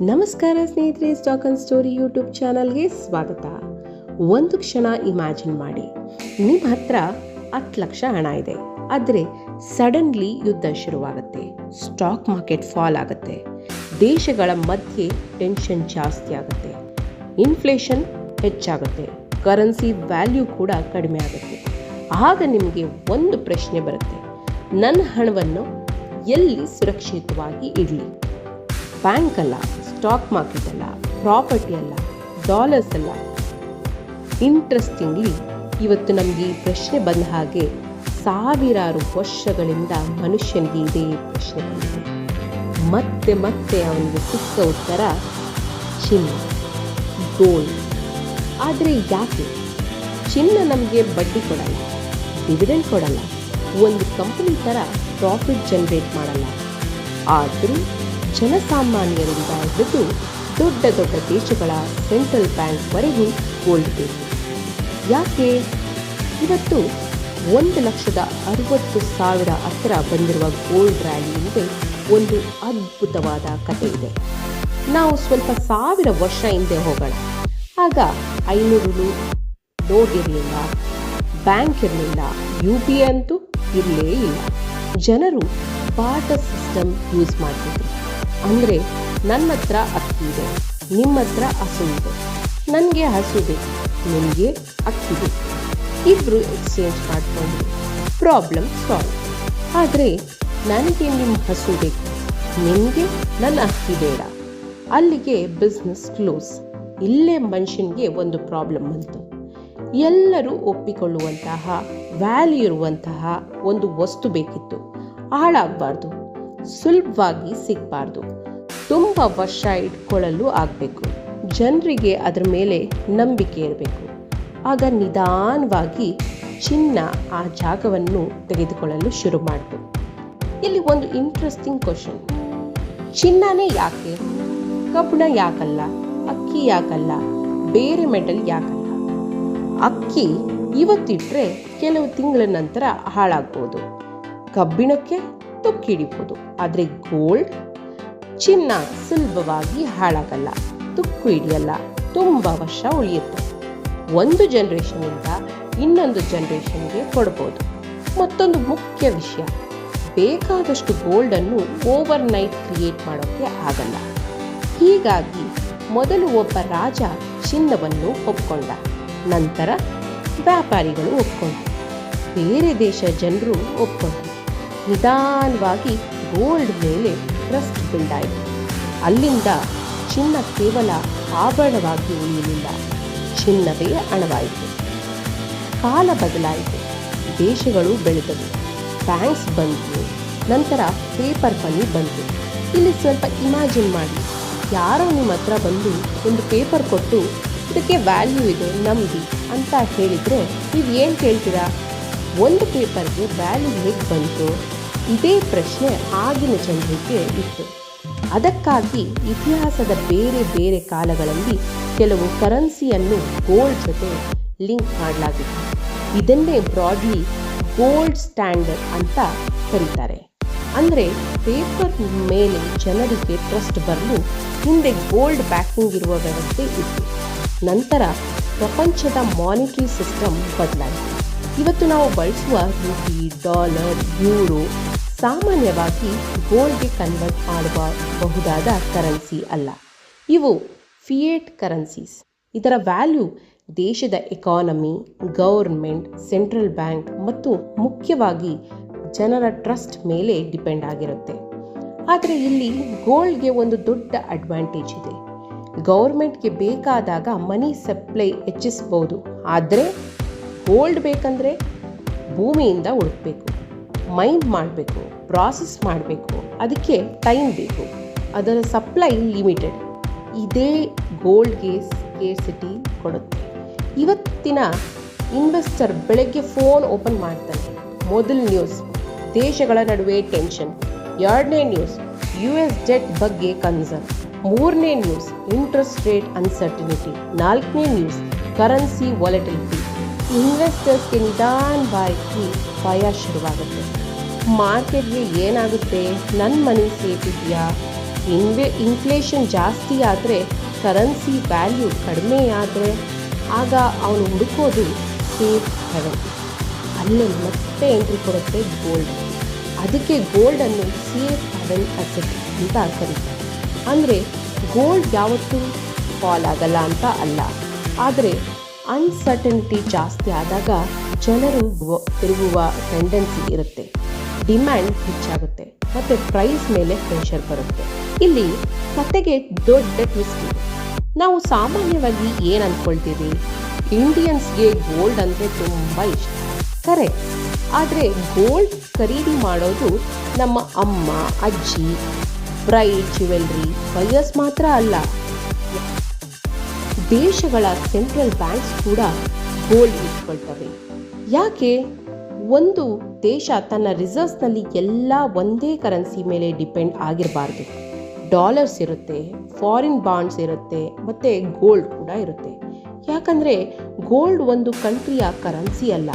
ನಮಸ್ಕಾರ ಸ್ನೇಹಿತರೆ, stock and Story YouTube ಚಾನಲ್ಗೆ ಸ್ವಾಗತ. ಒಂದು ಕ್ಷಣ ಇಮ್ಯಾಜಿನ್ ಮಾಡಿ, ನಿಮ್ಮ ಹತ್ರ 10 ಲಕ್ಷ ಹಣ ಇದೆ. ಆದರೆ ಸಡನ್ಲಿ ಯುದ್ಧ ಶುರುವಾಗುತ್ತೆ, ಸ್ಟಾಕ್ ಮಾರ್ಕೆಟ್ ಫಾಲ್ ಆಗುತ್ತೆ, ದೇಶಗಳ ಮಧ್ಯೆ ಟೆನ್ಷನ್ ಜಾಸ್ತಿ ಆಗುತ್ತೆ, ಇನ್ಫ್ಲೇಷನ್ ಹೆಚ್ಚಾಗುತ್ತೆ, ಕರೆನ್ಸಿ ವ್ಯಾಲ್ಯೂ ಕೂಡ ಕಡಿಮೆ ಆಗುತ್ತೆ. ಆಗ ನಿಮಗೆ ಒಂದು ಪ್ರಶ್ನೆ ಬರುತ್ತೆ, ನನ್ನ ಹಣವನ್ನು ಎಲ್ಲಿ ಸುರಕ್ಷಿತವಾಗಿ ಇಡಲಿ? ಬ್ಯಾಂಕ್ ಅಲ್ಲ, ಸ್ಟಾಕ್ ಮಾರ್ಕೆಟ್ ಅಲ್ಲ, ಪ್ರಾಪರ್ಟಿ ಅಲ್ಲ, ಡಾಲರ್ಸ್ ಅಲ್ಲ. ಇಂಟ್ರೆಸ್ಟಿಂಗ್ಲಿ ಇವತ್ತು ನಮಗೆ ಈ ಪ್ರಶ್ನೆ ಬಂದ ಹಾಗೆ ಸಾವಿರಾರು ವರ್ಷಗಳಿಂದ ಮನುಷ್ಯನಿಗೆ ಇದೇ ಪ್ರಶ್ನೆ ಬಂದಿದೆ. ಮತ್ತೆ ಮತ್ತೆ ಅವನಿಗೆ ಸಿಕ್ಕ ಉತ್ತರ ಚಿನ್ನ, ಗೋಲ್ಡ್. ಆದರೆ ಯಾಕೆ? ಚಿನ್ನ ನಮಗೆ ಬಡ್ಡಿ ಕೊಡಲ್ಲ, ಡಿವಿಡೆಂಡ್ ಕೊಡಲ್ಲ, ಒಂದು ಕಂಪನಿ ಥರ ಪ್ರಾಫಿಟ್ ಜನರೇಟ್ ಮಾಡಲ್ಲ. ಆದರೂ ಜನಸಾಮಾನ್ಯರಿಂದ ಹಿಡಿದು ದೊಡ್ಡ ದೊಡ್ಡ ದೇಶಗಳ ಸೆಂಟ್ರಲ್ ಬ್ಯಾಂಕ್ವರೆಗೂ ಗೋಲ್ಡ್ ಬೇಕು. ಯಾಕೆ? ಇವತ್ತು 1,60,000 ಹತ್ತಿರ ಬಂದಿರುವ ಗೋಲ್ಡ್ ರ್ಯಾಲಿ ಹಿಂದೆ ಒಂದು ಅದ್ಭುತವಾದ ಕಥೆ ಇದೆ. ನಾವು ಸ್ವಲ್ಪ 1000 ವರ್ಷ ಹಿಂದೆ ಹೋಗೋಣ. ಆಗ 500 ನೋಟ್ ಇರಲಿಲ್ಲ, ಬ್ಯಾಂಕ್ ಇರಲಿಲ್ಲ, UPI ಅಂತೂ ಇರಲೇ ಇಲ್ಲ. ಜನರು ಬಾರ್ಟರ್ ಸಿಸ್ಟಮ್ ಯೂಸ್ ಮಾಡ್ತಿದ್ರು. ಅಂದರೆ ನನ್ನ ಹತ್ರ ಅಕ್ಕಿ ಇದೆ, ನಿಮ್ಮ ಹತ್ರ ಹಸು ಇದೆ, ನನಗೆ ಹಸು ಬೇಕು, ನಿಮಗೆ ಅಕ್ಕಿ ಬೇಕು, ಇಬ್ಬರು ಎಕ್ಸ್ಚೇಂಜ್ ಮಾಡಿಕೊಂಡು ಪ್ರಾಬ್ಲಮ್ ಸಾಲ್ವ್. ಆದರೆ ನನಗೆ ನಿಮ್ಮ ಹಸು ಬೇಕು, ನಿಮಗೆ ನನ್ನ ಅಕ್ಕಿ ಬೇಡ. ಅಲ್ಲಿಗೆ ಬಿಸ್ನೆಸ್ ಕ್ಲೋಸ್. ಇಲ್ಲೇ ಮನುಷ್ಯನಿಗೆ ಒಂದು ಪ್ರಾಬ್ಲಮ್ ಬಂತು. ಎಲ್ಲರೂ ಒಪ್ಪಿಕೊಳ್ಳುವಂತಹ ವ್ಯಾಲ್ಯೂ ಇರುವಂತಹ ಒಂದು ವಸ್ತು ಬೇಕಿತ್ತು. ಹಾಳಾಗಬಾರ್ದು, ಸುಲಭವಾಗಿ ಸಿಗಬಾರ್ದು, ತುಂಬ ವರ್ಷ ಇಟ್ಕೊಳ್ಳಲು ಆಗಬೇಕು, ಜನರಿಗೆ ಅದರ ಮೇಲೆ ನಂಬಿಕೆ ಇರಬೇಕು. ಆಗ ನಿಧಾನವಾಗಿ ಚಿನ್ನ ಆ ಜಾಗವನ್ನು ತೆಗೆದುಕೊಳ್ಳಲು ಶುರು ಮಾಡಿತು. ಇಲ್ಲಿ ಒಂದು ಇಂಟ್ರೆಸ್ಟಿಂಗ್ ಕ್ವಶನ್, ಚಿನ್ನನೇ ಯಾಕೆ? ಕಬ್ಬಿಣ ಯಾಕಲ್ಲ? ಅಕ್ಕಿ ಯಾಕಲ್ಲ? ಬೇರೆ ಮೆಟಲ್ ಯಾಕಲ್ಲ? ಅಕ್ಕಿ ಇವತ್ತಿಟ್ರೆ ಕೆಲವು ತಿಂಗಳ ನಂತರ ಹಾಳಾಗ್ಬೋದು, ಕಬ್ಬಿಣಕ್ಕೆ ತುಕ್ಕಿಡಿಬೋದು. ಆದರೆ ಗೋಲ್ಡ್, ಚಿನ್ನ ಸುಲಭವಾಗಿ ಹಾಳಾಗಲ್ಲ, ತುಕ್ಕು ಹಿಡಿಯಲ್ಲ, ತುಂಬ ವರ್ಷ ಉಳಿಯುತ್ತೆ. ಒಂದು ಜನರೇಷನಿಂದ ಇನ್ನೊಂದು ಜನರೇಷನ್ಗೆ ಕೊಡ್ಬೋದು. ಮತ್ತೊಂದು ಮುಖ್ಯ ವಿಷಯ, ಬೇಕಾದಷ್ಟು ಗೋಲ್ಡನ್ನು ಓವರ್ ನೈಟ್ ಕ್ರಿಯೇಟ್ ಮಾಡೋಕ್ಕೆ ಆಗಲ್ಲ. ಹೀಗಾಗಿ ಮೊದಲು ಒಬ್ಬ ರಾಜ ಚಿನ್ನವನ್ನು ಒಪ್ಕೊಂಡ, ನಂತರ ವ್ಯಾಪಾರಿಗಳು ಒಪ್ಕೊಂಡ್ರು, ಬೇರೆ ದೇಶ ಜನರು ಒಪ್ಕೊಂಡ್ರು. ನಿಧಾನವಾಗಿ ಗೋಲ್ಡ್ ಮೇಲೆ ಟ್ರಸ್ಟ್ ಬಿಲ್ಡ್ ಆಯಿತು. ಅಲ್ಲಿಂದ ಚಿನ್ನ ಕೇವಲ ಆಭರಣವಾಗಿ ಉಳಿಯಲಿಲ್ಲ, ಚಿನ್ನವೇ ಹಣವಾಯಿತು. ಕಾಲ ಬದಲಾಯಿತು, ದೇಶಗಳು ಬೆಳೆದವು, ಬ್ಯಾಂಕ್ಸ್ ಬಂತು, ನಂತರ ಪೇಪರ್ ಮನಿ ಬಂತು. ಇಲ್ಲಿ ಸ್ವಲ್ಪ ಇಮ್ಯಾಜಿನ್ ಮಾಡಿ, ಯಾರೋ ನಿಮ್ಮ ಹತ್ರ ಬಂದು ಒಂದು ಪೇಪರ್ ಕೊಟ್ಟು ಇದಕ್ಕೆ ವ್ಯಾಲ್ಯೂ ಇದೆ ನಂಬಿ ಅಂತ ಹೇಳಿದರೆ ನೀವು ಏನು ಕೇಳ್ತೀರಾ? ಒಂದು ಪೇಪರ್ಗೆ ವ್ಯಾಲ್ಯೂ ಹೇಗೆ ಬಂತು? ಇದೇ ಪ್ರಶ್ನೆ ಆಗಿನ ಜನರಿಗೆ ಇತ್ತು. ಅದಕ್ಕಾಗಿ ಇತಿಹಾಸದ ಬೇರೆ ಬೇರೆ ಕಾಲಗಳಲ್ಲಿ ಕೆಲವು ಕರೆನ್ಸಿಯನ್ನು ಗೋಲ್ಡ್ ಜೊತೆ ಲಿಂಕ್ ಮಾಡಲಾಗಿತ್ತು. ಇದನ್ನೇ ಬ್ರಾಡ್ಲಿ ಗೋಲ್ಡ್ ಸ್ಟ್ಯಾಂಡರ್ಡ್ ಅಂತ ಕರೀತಾರೆ. ಅಂದರೆ ಪೇಪರ್ ಮೇಲೆ ಜನರಿಗೆ ಟ್ರಸ್ಟ್ ಬರಲು ಹಿಂದೆ ಗೋಲ್ಡ್ ಬ್ಯಾಕಿಂಗ್ ಇರುವ ವ್ಯವಸ್ಥೆ ಇತ್ತು. ನಂತರ ಪ್ರಪಂಚದ ಮಾನಿಟರಿ ಸಿಸ್ಟಮ್ ಬದಲಾಯಿತು. ಇವತ್ತು ನಾವು ಬಳಸುವ ರೂಪಿ, ಡಾಲರ್, ಯೂರೋ ಸಾಮಾನ್ಯವಾಗಿ ಗೋಲ್ಡ್ಗೆ ಕನ್ವರ್ಟ್ ಮಾಡಬಹುದಾದ ಕರೆನ್ಸಿ ಅಲ್ಲ. ಇವು ಫಿಯೇಟ್ ಕರೆನ್ಸೀಸ್. ಇದರ ವ್ಯಾಲ್ಯೂ ದೇಶದ ಎಕಾನಮಿ, ಗೌರ್ಮೆಂಟ್, ಸೆಂಟ್ರಲ್ ಬ್ಯಾಂಕ್ ಮತ್ತು ಮುಖ್ಯವಾಗಿ ಜನರ ಟ್ರಸ್ಟ್ ಮೇಲೆ ಡಿಪೆಂಡ್ ಆಗಿರುತ್ತೆ. ಆದರೆ ಇಲ್ಲಿ ಗೋಲ್ಡ್ಗೆ ಒಂದು ದೊಡ್ಡ ಅಡ್ವಾಂಟೇಜ್ ಇದೆ. ಗೌರ್ಮೆಂಟ್ಗೆ ಬೇಕಾದಾಗ ಮನಿ ಸಪ್ಲೈ ಹೆಚ್ಚಿಸಬಹುದು. ಆದರೆ ಗೋಲ್ಡ್ ಬೇಕಂದರೆ ಭೂಮಿಯಿಂದ ಹುಡುಕಬೇಕು, ಮೈನ್ ಮಾಡಬೇಕು, ಪ್ರಾಸೆಸ್ ಮಾಡಬೇಕು, ಅದಕ್ಕೆ ಟೈಮ್ ಬೇಕು, ಅದರ ಸಪ್ಲೈ ಲಿಮಿಟೆಡ್. ಇದೇ ಗೋಲ್ಡ್ಗೆ ಸ್ಕೇರ್ಸಿಟಿ ಕೊಡುತ್ತೆ. ಇವತ್ತಿನ ಇನ್ವೆಸ್ಟರ್ ಬೆಳಗ್ಗೆ ಫೋನ್ ಓಪನ್ ಮಾಡ್ತಾನೆ, ಮೊದಲ ನ್ಯೂಸ್ ದೇಶಗಳ ನಡುವೆ ಟೆನ್ಷನ್, ಎರಡನೇ ನ್ಯೂಸ್ US ಡೆಟ್ ಬಗ್ಗೆ ಕನ್ಸರ್ನ್, ಮೂರನೇ ನ್ಯೂಸ್ ಇಂಟ್ರೆಸ್ಟ್ ರೇಟ್ ಅನ್ಸರ್ಟಿನಿಟಿ, ನಾಲ್ಕನೇ ನ್ಯೂಸ್ ಕರೆನ್ಸಿ ವಾಲಟಿಲಿಟಿ. ಇನ್ವೆಸ್ಟರ್ಸ್ಗೆ ನಿಧಾನವಾಗಿ ಭಯ ಶುರುವಾಗುತ್ತೆ. ಮಾರ್ಕೆಟ್ಗೆ ಏನಾಗುತ್ತೆ, ನನ್ನ ಮನಿ ಸೇಫ್ ಇದೆಯಾ, ಇನ್ಫ್ಲೇಷನ್ ಜಾಸ್ತಿ ಆದರೆ, ಕರೆನ್ಸಿ ವ್ಯಾಲ್ಯೂ ಕಡಿಮೆ ಆದರೆ, ಆಗ ಅವನು ಹುಡುಕೋದು ಸೇಫ್ ಹೆವೆನ್. ಅಲ್ಲೇ ಮತ್ತೆ ಎಂಟ್ರಿ ಕೊಡುತ್ತೆ ಗೋಲ್ಡ್. ಅದಕ್ಕೆ ಗೋಲ್ಡನ್ನು ಸೇಫ್ ಹೆವೆನ್ ಅಸೆಟ್ ಅಂತ ಕರೀತಾರೆ. ಅಂದರೆ ಗೋಲ್ಡ್ ಯಾವತ್ತೂ ಫಾಲ್ ಆಗಲ್ಲ ಅಂತ ಅಲ್ಲ, ಆದರೆ ಅನ್ಸರ್ಟನಿಟಿ ಜಾಸ್ತಿ ಆದಾಗ ಜನರು ತಿರುಗುವ ಟೆಂಡೆನ್ಸಿ ಇರುತ್ತೆ, ಡಿಮ್ಯಾಂಡ್ ಹೆಚ್ಚಾಗುತ್ತೆ ಮತ್ತು ಪ್ರೈಸ್ ಮೇಲೆ ಪ್ರೆಷರ್ ಬರುತ್ತೆ. ಇಲ್ಲಿ ಕತೆಗೆ ದೊಡ್ಡ ಟ್ವಿಸ್ಟ್ ಇದೆ. ನಾವು ಸಾಮಾನ್ಯವಾಗಿ ಏನು ಅಂದ್ಕೊಳ್ತೀವಿ, ಇಂಡಿಯನ್ಸ್ಗೆ ಗೋಲ್ಡ್ ಅಂದರೆ ತುಂಬ ಇಷ್ಟ, ಕರೆಕ್ಟ್. ಆದರೆ ಗೋಲ್ಡ್ ಖರೀದಿ ಮಾಡೋದು ನಮ್ಮ ಅಮ್ಮ, ಅಜ್ಜಿ, ಬ್ರೈಡ್ ಜ್ಯುವೆಲ್ರಿ ಬಯರ್ಸ್ ಮಾತ್ರ ಅಲ್ಲ. ದೇಶಗಳ ಸೆಂಟ್ರಲ್ ಬ್ಯಾಂಕ್ಸ್ ಕೂಡ ಗೋಲ್ಡ್ ಇಟ್ಕೊಳ್ತವೆ. ಯಾಕೆ? ಒಂದು ದೇಶ ತನ್ನ ರಿಸರ್ವ್ಸ್ನಲ್ಲಿ ಎಲ್ಲ ಒಂದೇ ಕರೆನ್ಸಿ ಮೇಲೆ ಡಿಪೆಂಡ್ ಆಗಿರಬಾರ್ದು. ಡಾಲರ್ಸ್ ಇರುತ್ತೆ, ಫಾರಿನ್ ಬಾಂಡ್ಸ್ ಇರುತ್ತೆ, ಮತ್ತು ಗೋಲ್ಡ್ ಕೂಡ ಇರುತ್ತೆ. ಯಾಕಂದರೆ ಗೋಲ್ಡ್ ಒಂದು ಕಂಟ್ರಿಯ ಕರೆನ್ಸಿ ಅಲ್ಲ,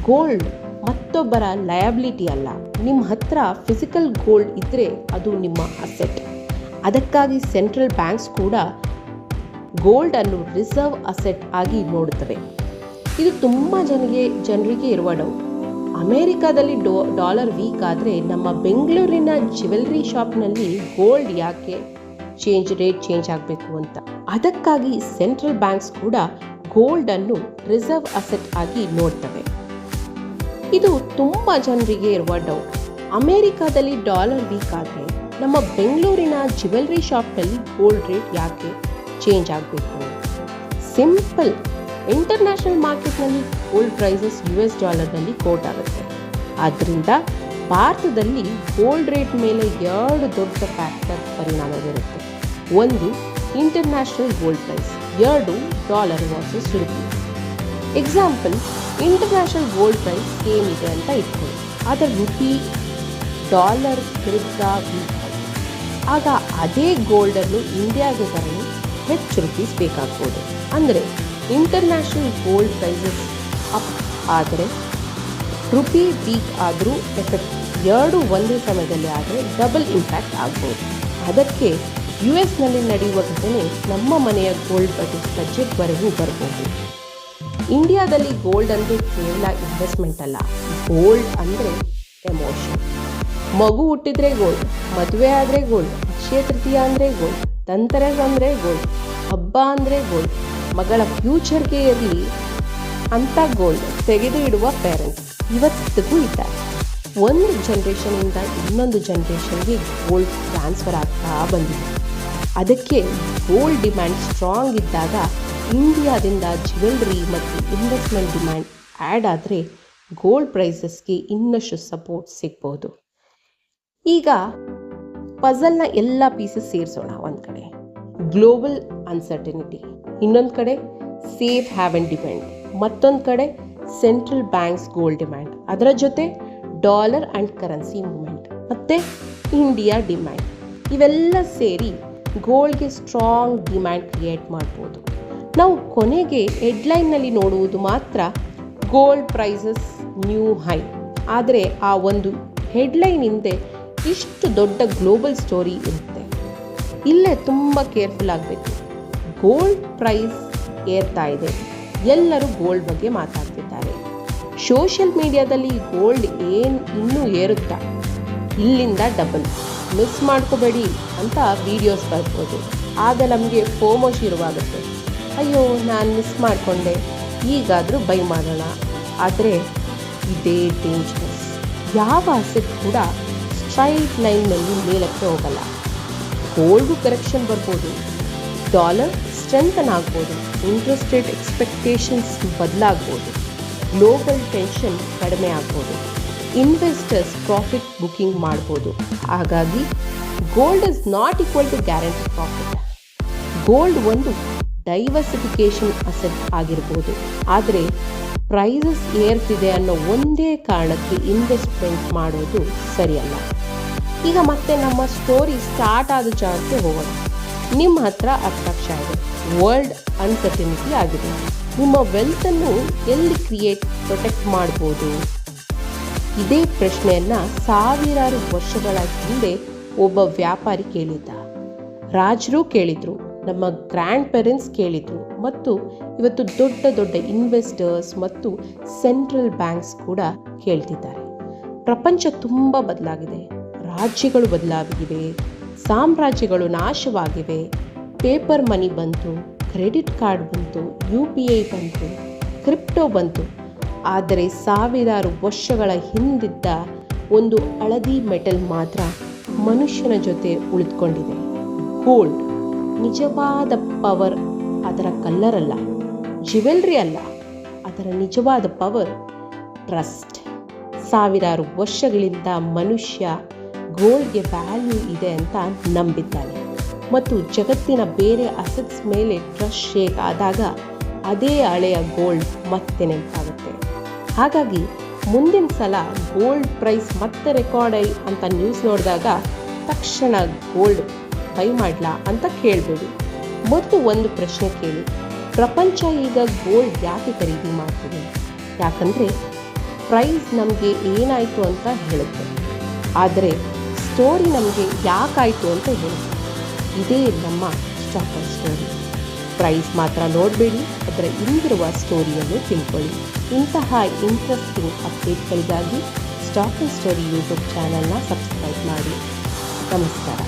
ಗೋಲ್ಡ್ ಮತ್ತೊಬ್ಬರ ಲಯಬಿಲಿಟಿ ಅಲ್ಲ. ನಿಮ್ಮ ಹತ್ರ ಫಿಸಿಕಲ್ ಗೋಲ್ಡ್ ಇದ್ದರೆ ಅದು ನಿಮ್ಮ ಅಸೆಟ್. ಅದಕ್ಕಾಗಿ ಸೆಂಟ್ರಲ್ ಬ್ಯಾಂಕ್ಸ್ ಕೂಡ ಗೋಲ್ಡನ್ನು ರಿಸರ್ವ್ ಅಸೆಟ್ ಆಗಿ ನೋಡುತ್ತವೆ. ಇದು ತುಂಬ ಜನರಿಗೆ ಇರುವ ಡೌಟ್. ಅಮೇರಿಕಾದಲ್ಲಿ ಡಾಲರ್ ವೀಕ್ ಆದರೆ ನಮ್ಮ ಬೆಂಗಳೂರಿನ ಜ್ಯುವೆಲ್ರಿ ಶಾಪ್ನಲ್ಲಿ ಗೋಲ್ಡ್ ಯಾಕೆ ರೇಟ್ ಚೇಂಜ್ ಆಗಬೇಕು ಅಂತ. ಅದಕ್ಕಾಗಿ ಸೆಂಟ್ರಲ್ ಬ್ಯಾಂಕ್ಸ್ ಕೂಡ ಗೋಲ್ಡನ್ನು ರಿಸರ್ವ್ ಅಸೆಟ್ ಆಗಿ ನೋಡ್ತವೆ. ಇದು ತುಂಬ ಜನರಿಗೆ ಇರುವ ಡೌಟ್. ಅಮೇರಿಕಾದಲ್ಲಿ ಡಾಲರ್ ವೀಕ್ ಆದರೆ ನಮ್ಮ ಬೆಂಗಳೂರಿನ ಜ್ಯುವೆಲ್ರಿ ಶಾಪ್ನಲ್ಲಿ ಗೋಲ್ಡ್ ರೇಟ್ ಯಾಕೆ ಚೇಂಜ್ ಆಗಬೇಕು? ಸಿಂಪಲ್. ಇಂಟರ್ನ್ಯಾಷನಲ್ ಮಾರ್ಕೆಟ್ನಲ್ಲಿ ಗೋಲ್ಡ್ ಪ್ರೈಸಸ್ $ನಲ್ಲಿ ಕೋಟ್ ಆಗುತ್ತೆ. ಆದ್ದರಿಂದ ಭಾರತದಲ್ಲಿ ಗೋಲ್ಡ್ ರೇಟ್ ಮೇಲೆ 2 ದೊಡ್ಡ ಫ್ಯಾಕ್ಟರ್ ಪರಿಣಾಮ ಬೀರುತ್ತೆ. ಒಂದು, international gold price. 2, dollar versus rupee. Example, international gold price same ಇದೆ ಅಂತ ಇಟ್ಕೊಳ್ಳಿ, ಆದರೆ ರುಪಿ ಡಾಲರ್ ವಿರುದ್ಧ ವೀಕ್ ಆಗಿದೆ. ಆಗ ಅದೇ ಗೋಲ್ಡನ್ನು ಇಂಡಿಯಾಗೆ ತರಲು ಹೆಚ್ಚು ರುಪೀಸ್ ಬೇಕಾಗ್ಬೋದು. ಅಂದರೆ ಇಂಟರ್ನ್ಯಾಷನಲ್ ಗೋಲ್ಡ್ ಪ್ರೈಸಸ್ ಅಪ್ ಆದರೆ ರುಪಿ ವೀಕ್ ಆದರೂ ಎಫೆಕ್ಟ್. 2 ಒಂದೇ ಸಮಯದಲ್ಲಿ ಆದರೆ ಡಬಲ್ ಇಂಪ್ಯಾಕ್ಟ್ ಆಗ್ಬೋದು. ಅದಕ್ಕೆ US ನಡೆಯುವ ಘಟನೆ ನಮ್ಮ ಮನೆಯ ಗೋಲ್ಡ್ ಬಜೆಟ್ವರೆಗೂ ಬರ್ಬೋದು. ಇಂಡಿಯಾದಲ್ಲಿ ಗೋಲ್ಡ್ ಅಂದರೆ ಕೇವಲ ಇನ್ವೆಸ್ಟ್ಮೆಂಟ್ ಅಲ್ಲ, ಗೋಲ್ಡ್ ಅಂದರೆ ಎಮೋಷನ್. ಮಗು ಹುಟ್ಟಿದ್ರೆ ಗೋಲ್ಡ್, ಮದುವೆ ಆದರೆ ಗೋಲ್ಡ್, ಅಕ್ಷಯ ತೃತೀಯ ಅಂದರೆ ಗೋಲ್ಡ್, ಧನ್ತೆರಸ್ ಅಂದರೆ ಗೋಲ್ಡ್, ಹಬ್ಬ ಅಂದರೆ ಗೋಲ್ಡ್, ಮಗಳ ಫ್ಯೂಚರ್ಗೆ ಇರಲಿ ಅಂತ ಗೋಲ್ಡ್ ತೆಗೆದು ಇಡುವ ಪೇರೆಂಟ್ಸ್ ಇವತ್ತಿಗೂ ಇದ್ದಾರೆ. ಒಂದು ಜನ್ರೇಷನಿಂದ ಇನ್ನೊಂದು ಜನ್ರೇಷನ್ಗೆ ಗೋಲ್ಡ್ ಟ್ರಾನ್ಸ್ಫರ್ ಆಗ್ತಾ ಬಂದಿದೆ. ಅದಕ್ಕೆ ಗೋಲ್ಡ್ ಡಿಮ್ಯಾಂಡ್ ಸ್ಟ್ರಾಂಗ್ ಇದ್ದಾಗ ಇಂಡಿಯಾದಿಂದ ಜ್ಯುವೆಲ್ರಿ ಮತ್ತು ಇನ್ವೆಸ್ಟ್ಮೆಂಟ್ ಡಿಮ್ಯಾಂಡ್ ಆ್ಯಡ್ ಆದರೆ ಗೋಲ್ಡ್ ಪ್ರೈಸಸ್ಗೆ ಇನ್ನಷ್ಟು ಸಪೋರ್ಟ್ ಸಿಗ್ಬೋದು. ಈಗ ಪಝಲ್ನ ಎಲ್ಲ ಪೀಸಸ್ ಸೇರಿಸೋಣ. ಒಂದು ಕಡೆ ಗ್ಲೋಬಲ್ ಅನ್ಸರ್ಟನಿಟಿ, ಇನ್ನೊಂದು ಕಡೆ ಸೇಫ್ ಹ್ಯಾವೆನ್ ಡಿಮ್ಯಾಂಡ್, ಮತ್ತೊಂದು ಕಡೆ ಸೆಂಟ್ರಲ್ ಬ್ಯಾಂಕ್ಸ್ ಗೋಲ್ಡ್ ಡಿಮ್ಯಾಂಡ್, ಅದರ ಜೊತೆ ಡಾಲರ್ ಆ್ಯಂಡ್ ಕರೆನ್ಸಿ ಮೂವ್ಮೆಂಟ್ ಮತ್ತು ಇಂಡಿಯಾ ಡಿಮ್ಯಾಂಡ್. ಇವೆಲ್ಲ ಸೇರಿ ಗೋಲ್ಡ್ಗೆ ಸ್ಟ್ರಾಂಗ್ ಡಿಮ್ಯಾಂಡ್ ಕ್ರಿಯೇಟ್ ಮಾಡ್ಬೋದು. ನಾವು ಕೊನೆಗೆ ಹೆಡ್ಲೈನ್ನಲ್ಲಿ ನೋಡುವುದು ಮಾತ್ರ ಗೋಲ್ಡ್ ಪ್ರೈಸಸ್ ನ್ಯೂ ಹೈ. ಆದರೆ ಆ ಒಂದು ಹೆಡ್ಲೈನ್ ಹಿಂದೆ ಇಷ್ಟು ದೊಡ್ಡ ಗ್ಲೋಬಲ್ ಸ್ಟೋರಿ ಇರುತ್ತೆ. ಇಲ್ಲೇ ತುಂಬ ಕೇರ್ಫುಲ್ ಆಗಬೇಕು. ಗೋಲ್ಡ್ ಪ್ರೈಸ್ ಏರ್ತಾ ಇದೆ, ಎಲ್ಲರೂ ಗೋಲ್ಡ್ ಬಗ್ಗೆ ಮಾತಾಡ್ತಿದ್ದಾರೆ. ಸೋಷಿಯಲ್ ಮೀಡಿಯಾದಲ್ಲಿ ಗೋಲ್ಡ್ ಇನ್ನೂ ಏರುತ್ತಾ, ಇಲ್ಲಿಂದ ಡಬಲ್, ಮಿಸ್ ಮಾಡ್ಕೋಬೇಡಿ ಅಂತ ವಿಡಿಯೋಸ್ ಬರ್ಬೋದು. ಆಗ ನಮಗೆ ಫೋಮೋ ಶುರುವಾಗುತ್ತೆ. ಅಯ್ಯೋ, ನಾನು ಮಿಸ್ ಮಾಡಿಕೊಂಡೆ, ಈಗಾದರೂ ಬೈ ಮಾಡೋಣ. ಆದರೆ ಇದೇ ಡೇಂಜರಸ್. ಯಾವ ಅಸೆಟ್ ಕೂಡ ಸ್ಟ್ರೈಟ್ ಲೈನ್ನಲ್ಲಿ ಮೇಲಕ್ಕೆ ಹೋಗಲ್ಲ. ಗೋಲ್ಡು ಕರೆಕ್ಷನ್ ಬರ್ಬೋದು, ಡಾಲರ್ ಸ್ಟ್ರೆಂಥನ್ ಆಗ್ಬೋದು, ಇಂಟ್ರೆಸ್ಟ್ ರೇಟ್ ಎಕ್ಸ್ಪೆಕ್ಟೇಷನ್ಸ್ ಬದಲಾಗ್ಬೋದು, ಗ್ಲೋಬಲ್ ಟೆನ್ಷನ್ ಕಡಿಮೆ ಆಗ್ಬೋದು, ಇನ್ವೆಸ್ಟರ್ಸ್ ಪ್ರಾಫಿಟ್ ಬುಕಿಂಗ್ ಮಾಡ್ಬೋದು. ಹಾಗಾಗಿ gold is not equal to guarantee profit. Gold ಒಂದು ಡೈವರ್ಸಿಫಿಕೇಷನ್ ಅಸೆಟ್ ಆಗಿರ್ಬೋದು, ಆದರೆ ಪ್ರೈಸಸ್ ಏರ್ತಿದೆ ಅನ್ನೋ ಒಂದೇ ಕಾರಣಕ್ಕೆ ಇನ್ವೆಸ್ಟ್ಮೆಂಟ್ ಮಾಡೋದು ಸರಿಯಲ್ಲ. ಈಗ ಮತ್ತೆ ನಮ್ಮ ಸ್ಟೋರಿ ಸ್ಟಾರ್ಟ್ ಆದ ಜಾಗಕ್ಕೆ ಹೋಗೋಣ. ನಿಮ್ಮ ಹತ್ರ 10 ಲಕ್ಷ ಇದೆ, ವರ್ಲ್ಡ್ ಅನ್ಸರ್ಟನಿಟಿ ಆಗಿದೆ. ನಿಮ್ಮ ವೆಲ್ತನ್ನು ಎಲ್ಲಿ ಪ್ರೊಟೆಕ್ಟ್ ಮಾಡ್ಬೋದು? ಇದೇ ಪ್ರಶ್ನೆಯನ್ನು ಸಾವಿರಾರು ವರ್ಷಗಳ ಹಿಂದೆ ಒಬ್ಬ ವ್ಯಾಪಾರಿ ಕೇಳಿದ್ದ. ರಾಜರು ಕೇಳಿದರು, ನಮ್ಮ ಗ್ರ್ಯಾಂಡ್ ಪೇರೆಂಟ್ಸ್ ಕೇಳಿದರು ಮತ್ತು ಇವತ್ತು ದೊಡ್ಡ ದೊಡ್ಡ ಇನ್ವೆಸ್ಟರ್ಸ್ ಮತ್ತು ಸೆಂಟ್ರಲ್ ಬ್ಯಾಂಕ್ಸ್ ಕೂಡ ಕೇಳ್ತಿದ್ದಾರೆ. ಪ್ರಪಂಚ ತುಂಬ ಬದಲಾಗಿದೆ. ರಾಜ್ಯಗಳು ಬದಲಾಗಿವೆ, ಸಾಮ್ರಾಜ್ಯಗಳು ನಾಶವಾಗಿವೆ, ಪೇಪರ್ ಮನಿ ಬಂತು, ಕ್ರೆಡಿಟ್ ಕಾರ್ಡ್ ಬಂತು, UPI ಬಂತು, ಕ್ರಿಪ್ಟೋ ಬಂತು. ಆದರೆ ಸಾವಿರಾರು ವರ್ಷಗಳ ಹಿಂದಿದ್ದ ಒಂದು ಹಳದಿ ಮೆಟಲ್ ಮಾತ್ರ ಮನುಷ್ಯನ ಜೊತೆ ಉಳಿದುಕೊಂಡಿದೆ. ಗೋಲ್ಡ್. ನಿಜವಾದ ಪವರ್ ಅದರ ಕಲ್ಲರ್ ಅಲ್ಲ, ಜ್ಯುವೆಲ್ರಿ ಅಲ್ಲ, ಅದರ ನಿಜವಾದ ಪವರ್ ಟ್ರಸ್ಟ್. ಸಾವಿರಾರು ವರ್ಷಗಳಿಂದ ಮನುಷ್ಯ ಗೋಲ್ಡ್ಗೆ ವ್ಯಾಲ್ಯೂ ಇದೆ ಅಂತ ನಂಬಿದ್ದಾನೆ ಮತ್ತು ಜಗತ್ತಿನ ಬೇರೆ ಅಸೆಟ್ಸ್ ಮೇಲೆ ಟ್ರಸ್ಟ್ ಶೇಕ್ ಆದಾಗ ಅದೇ ಹಳೆಯ ಗೋಲ್ಡ್ ಮತ್ತೆ ನೆನಪಾಗುತ್ತೆ. ಹಾಗಾಗಿ ಮುಂದಿನ ಸಲ ಗೋಲ್ಡ್ ಪ್ರೈಸ್ ಮತ್ತೆ ರೆಕಾರ್ಡ್ ಅಂತ ನ್ಯೂಸ್ ನೋಡಿದಾಗ ತಕ್ಷಣ ಗೋಲ್ಡ್ ಬೈ ಮಾಡಲಾ ಅಂತ ಕೇಳಬೇಡಿ. ಮೊದಲು ಒಂದು ಪ್ರಶ್ನೆ ಕೇಳಿ, ಪ್ರಪಂಚ ಈಗ ಗೋಲ್ಡ್ ಯಾಕೆ ಖರೀದಿ ಮಾಡ್ತಿದೆ? ಯಾಕಂದರೆ ಪ್ರೈಸ್ ನಮಗೆ ಏನಾಯಿತು ಅಂತ ಹೇಳುತ್ತೆ, ಆದರೆ ಸ್ಟೋರಿ ನಮಗೆ ಯಾಕಾಯಿತು ಅಂತ ಹೇಳುತ್ತೆ. ಇದೇ ನಮ್ಮ ಸ್ಟಾಕ್ ಅಂಡ್ ಸ್ಟೋರಿ. ಪ್ರೈಸ್ ಮಾತ್ರ ನೋಡಬೇಡಿ, ಅದರ ಹಿಂದಿರುವ ಸ್ಟೋರಿಯನ್ನು ತಿಳ್ಕೊಳ್ಳಿ. ಇಂತಹ ಇಂಟ್ರೆಸ್ಟಿಂಗ್ ಅಪ್ಡೇಟ್ಗಳಿಗಾಗಿ ಸ್ಟಾಕ್ ಅಂಡ್ ಸ್ಟೋರಿ ಯೂಟ್ಯೂಬ್ ಚಾನಲ್ನ ಸಬ್ಸ್ಕ್ರೈಬ್ ಮಾಡಿ. ನಮಸ್ಕಾರ.